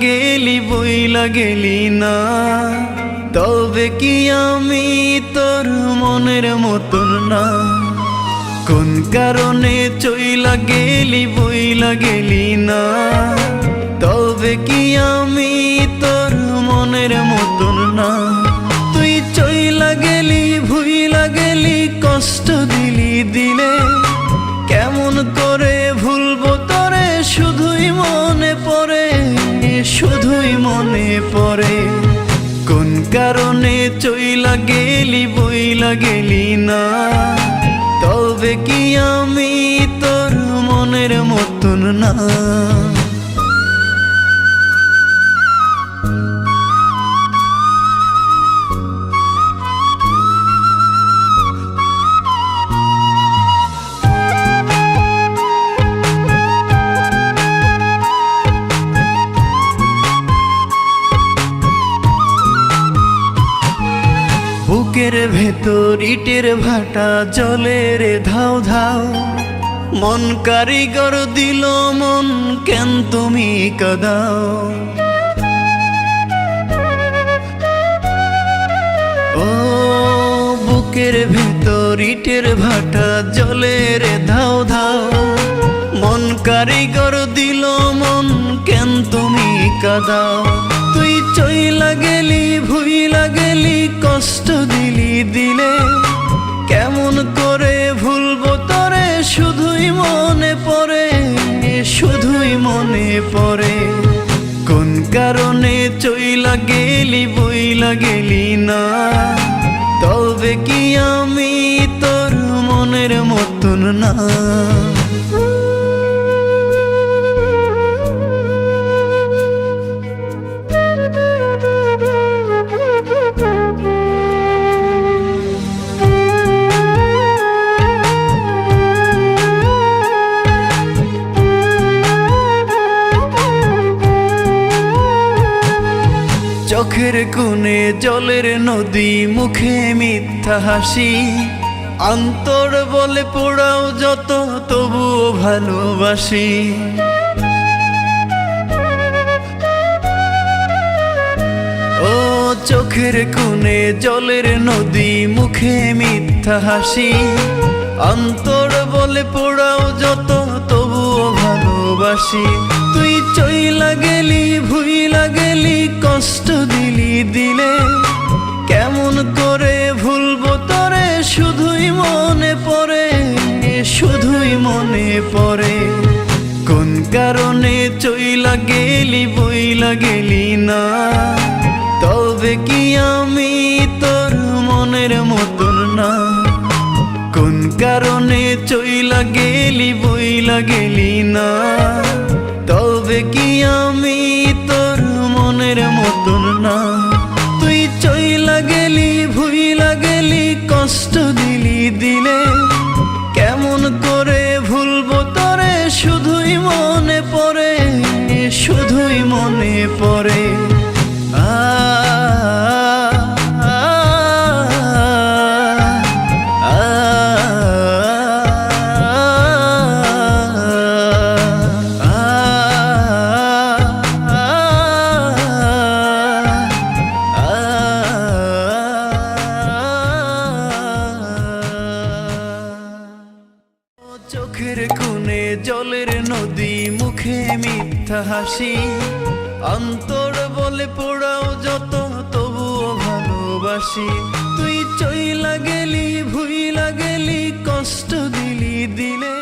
গেলি বইলা গেলি না, তবে কি আমি তোর মনের মতন না? কোন কারণে চইলা গেলি বইলা গেলি না, তবে কি আমি তোর মনের মতন না? তুই চইলা গেলি ভুইলা গেলি, কষ্ট দিলি দিলে, কেমন করে ভুলবো তোরে? শুধুই মনে পড়ে, শুধুই মনে পড়ে। কোন কারণে চইলা গেলি বইলা গেলি না, তবে কি আমি তোর মনের মতন না? বুকের ভেতর ইটের ভাটা জলে রে ধাও ধাও, মন কারিগর দিল মন, কেন তুমি কাঁদাও? ও বুকের ভেতর ইটের ভাটা জলে রে ধাও ধাও, মন কারিগর দিল মন, কেন তুমি কাঁদাও? তুই চইলা গেলি ভুইলা গেলি, কষ্ট দিলি দিলে, কেমন করে ভুলবো তোরে? শুধুই মনে পড়ে, শুধুই মনে পড়ে। কোন কারণে চইলা গেলি বইলা গেলি না, তবে কি আমি তোর মনের মতন না? চোখের কোণে জলের নদী, মুখে মিথ্যা হাসি, অন্তর বলে পোড়াও যত, তবুও ভালোবাসি। ও চোখের কোণে জলের নদী, মুখে মিথ্যা হাসি, অন্তর বলে পোড়াও যত, তবুও ভালোবাসি। তুই চইলা গেলি ভুইলা গেলি, কষ্ট দিলি দিলে, কেমন করে ভুলবো তোরে? শুধুই মনে পড়ে, শুধুই মনে পড়ে। কোন কারণে চইলা গেলি বইলা গেলি না, তবে কি আমি তোর মনের মতন না? কোন কারণে চইলা গেলি বইলা গেলি না, তবে কি আমি তোর মনের মতন না? তুই চইলা গেলি ভুইলা গেলি, কষ্ট দিলি দিলে, কেমন করে ভুলবো তোরে? শুধুই মনে পড়ে, শুধুই মনে পড়ে। চোখের কোণে জলের নদী, মুখে মিথ্যা হাসি, অন্তর বলে পোড়াও যত, তবুও ভালোবাসি। তুই চইলা গেলি ভুইলা গেলি, কষ্ট দিলি দিলে।